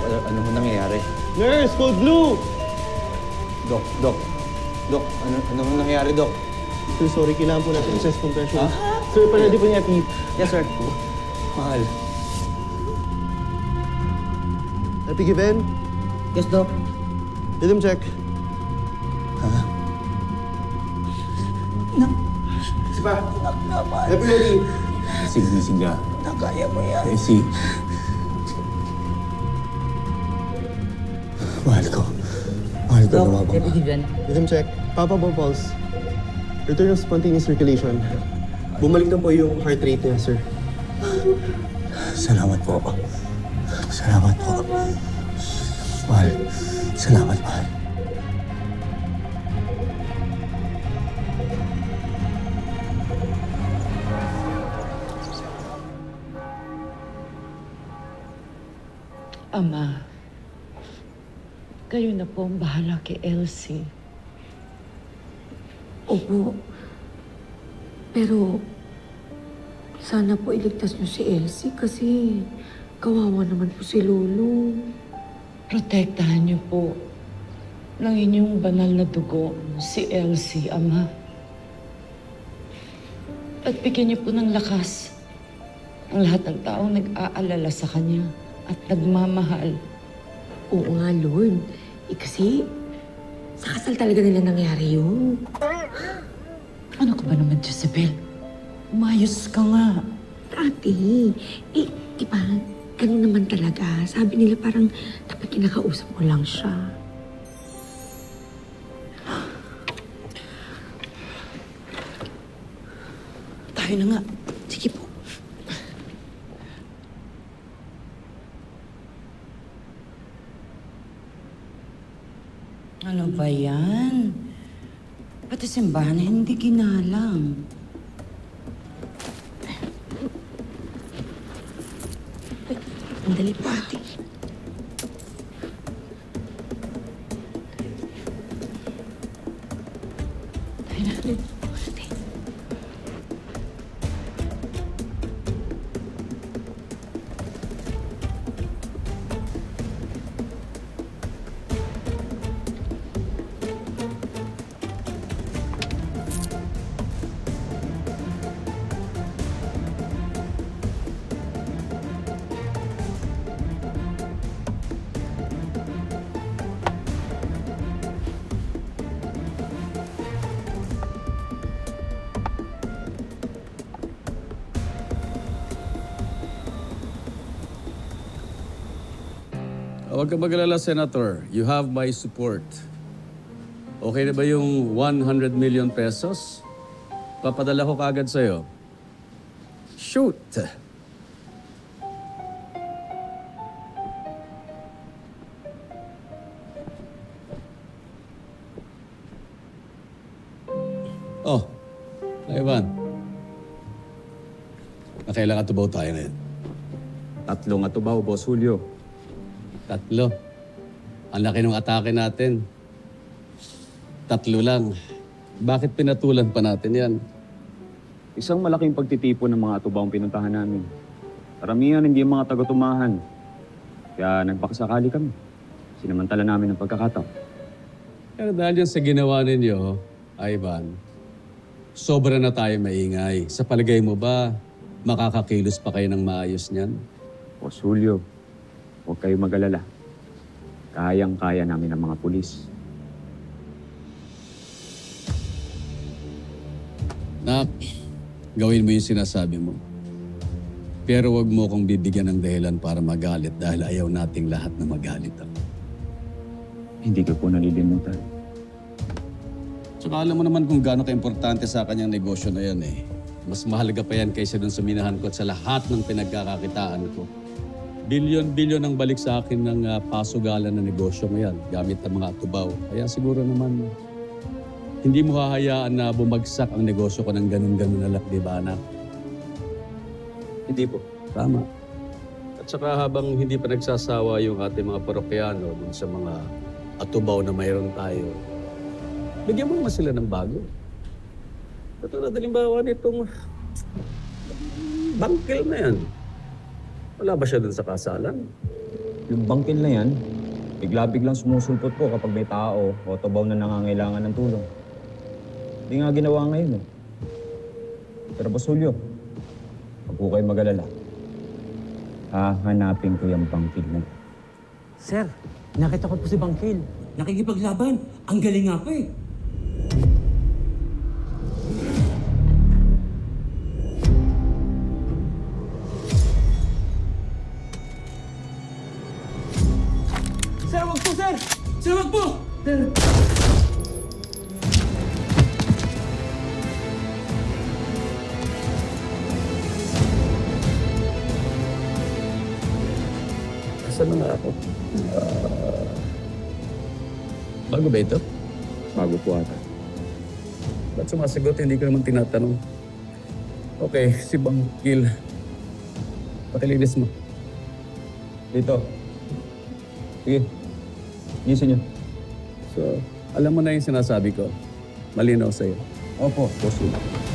ano ho nangyayari? Nurse, code blue! Dok, ano ho nangyayari, Dok? Sir, sorry, kailangan po natin chest compression. Sir, paladi po niya, Pete. Yes, sir. Mahal. Happy given? Yes, Doc. Rhythm check. Isa pa. Happy ready. Gising ka. Nakaya mo yan. Essie. Mahal ko. Mahal ko lumabang ka. Deputy Jen. Rhythm check. Papa ball pulse. Return of spontaneous circulation. Bumalik na po yung heart rate niya, sir. Salamat po. Salamat po. Mahal. Salamat, mahal. Ama, kayo na po ang bahala kay Elsie. Opo. Pero, sana po iligtas niyo si Elsie kasi kawawa naman po si Lolo. Protektahan niyo po ng inyong banal na dugo si Elsie, Ama. At bigyan niyo po ng lakas ang lahat ng taong nag-aalala sa kanya at nagmamahal. Oo nga, Lord. Kasi, sa kasal talaga nila nangyari yun. Ano ka ba naman, Jezebel? Umayos ka nga. Ate, di ba, ganun naman talaga. Sabi nila parang dapat kinakausap mo lang siya. Tayo na nga. Sige po. Ano ba yan? Pati simbahan hindi ginalang. Andali po, ate. Tayo na. Ate. Huwag ka mag-alala, Senator. You have my support. Okay na ba yung 100 million pesos? Papadala ko kaagad sa'yo. Shoot! Oh, Ivan. Nakailang atubaw tayo ngayon? 3 atubaw, Boss Julio. 3. Ang laki ng atake natin. 3 lang. Bakit pinatulan pa natin yan? Isang malaking pagtitipon ng mga atubaw ang pinuntahan namin. Karamihan hindi yung mga taga-tumahan. Kaya nagpakasakali kami. Sinamantala namin ang pagkakataon. Pero dahil yan sa ginawa ninyo, Ivan, sobra na tayo maingay. Sa palagay mo ba, makakakilos pa kayo ng maayos niyan? Boss Julio, huwag kayo mag-alala. Kayang-kaya namin ang mga pulis. Nak, gawin mo yung sinasabi mo. Pero wag mo kong bibigyan ng dahilan para magalit dahil ayaw nating lahat na magalit. Hindi ko po nalilimutan. Tsaka alam mo naman kung gaano ka-importante sa kanyang negosyo na yan eh. Mas mahalaga pa yan kaysa dun sa minahan ko at sa lahat ng pinagkakakitaan ko. Bilyon-bilyon ang balik sa akin ng pasugalan na negosyo ngayon gamit ang mga atubaw. Kaya siguro naman, hindi mo hahayaan na bumagsak ang negosyo ko ng ganun-ganun na lang, di ba, anak? Hindi po. Tama. At saka habang hindi pa nagsasawa yung ating mga parokyano dun sa mga atubaw na mayroon tayo, bigyan mo naman sila ng bago. Katulad halimbawa nitong bangkel na yan. Wala ba siya dun sa kasalan? Yung bangkil na yan, bigla-biglang sumusulpot po kapag may tao o tubaw na nangangailangan ng tulong. Hindi nga ginawa ngayon eh. Pero Boss Julio, huwag po kayo mag-alala. Hahanapin ko yung bangkil mo. Sir, nakita ko po si Bangkil. Nakikipaglaban. Ang galing nga po eh. Sir, wag po, sir! Sir, wag po! Sir! Saan na nga ako? Bago ba ito? Bago po ata. Ba't sumasagot? Hindi ko naman tinatanong. Okay, si Bangkil. Pakilinis mo. Dito. Sige. Gising niyo. So, alam mo na yung sinasabi ko. Malinaw sa'yo. Opo, Boss Julio.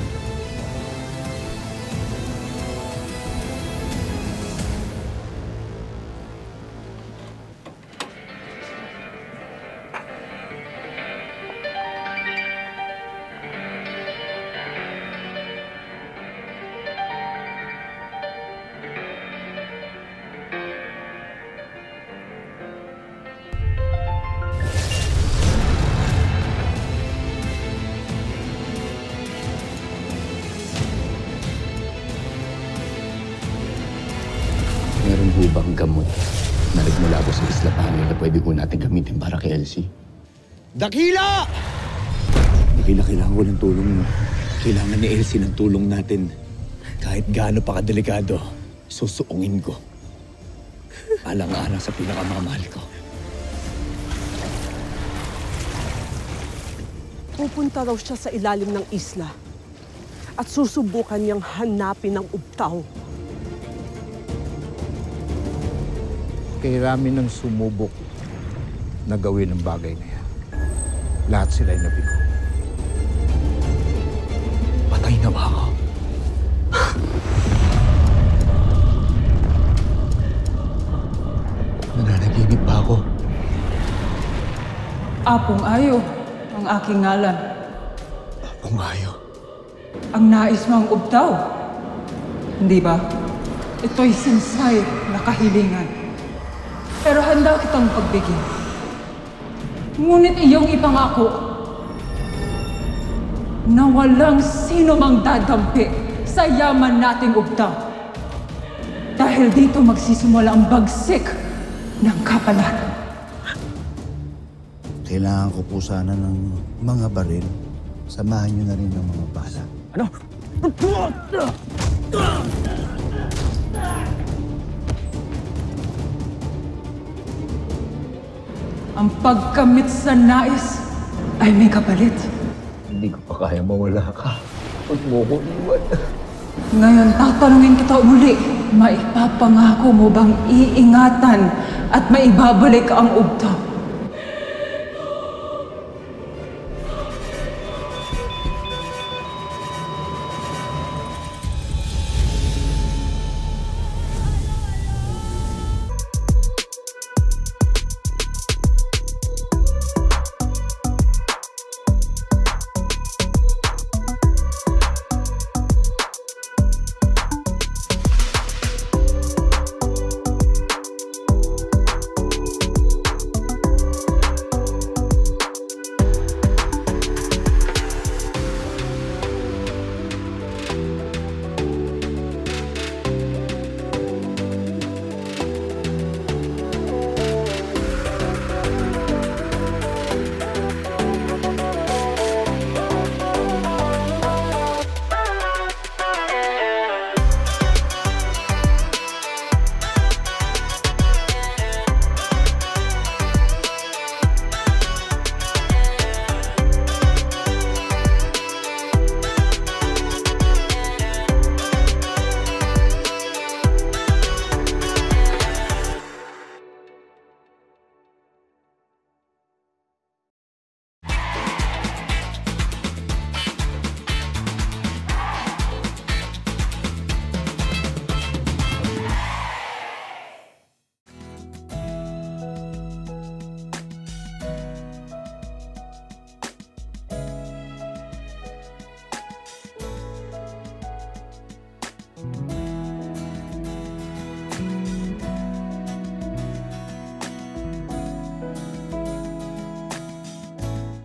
Meron ho bang gamot na nagmula po sa Isla Pangil na pwede ho natin gamitin para kay Elsie? Dakila! Dakila, kailangan ko ng tulong mo. Kailangan ni Elsie ng tulong natin. Kahit gaano pa kadelikado, susuungin ko. Alang-alang sa pinakamamahal ko. Pupunta raw siya sa ilalim ng isla at susubukan niyang hanapin ang ubtaw. Kay Rami nang sumubok na gawin ang bagay na yan. Lahat sila'y nabigo. Patay na ba ako? Nananaginip ba ako? Apong Ayo ang aking ngalan. Apong Ayo? Ang nais mong ubtaw. Hindi ba? Ito'y sinsay na kahilingan. Pero handa kitang pagbigyan. Ngunit iyong ipangako na walang sino mang dadampi sa yaman nating ubtaw. Dahil dito magsisimula ang bagsik ng kapalaran. Kailangan ko po sana ng mga baril. Samahan niyo na rin ng mga bala. Ano? Ang pagkamit sa nais ay may kapalit. Hindi ko pa kaya mawala ka. Huwag mo ko iwan. Ngayon, tatanungin kita muli. Maipapangako mo bang iingatan at maibabalik ang ubtaw?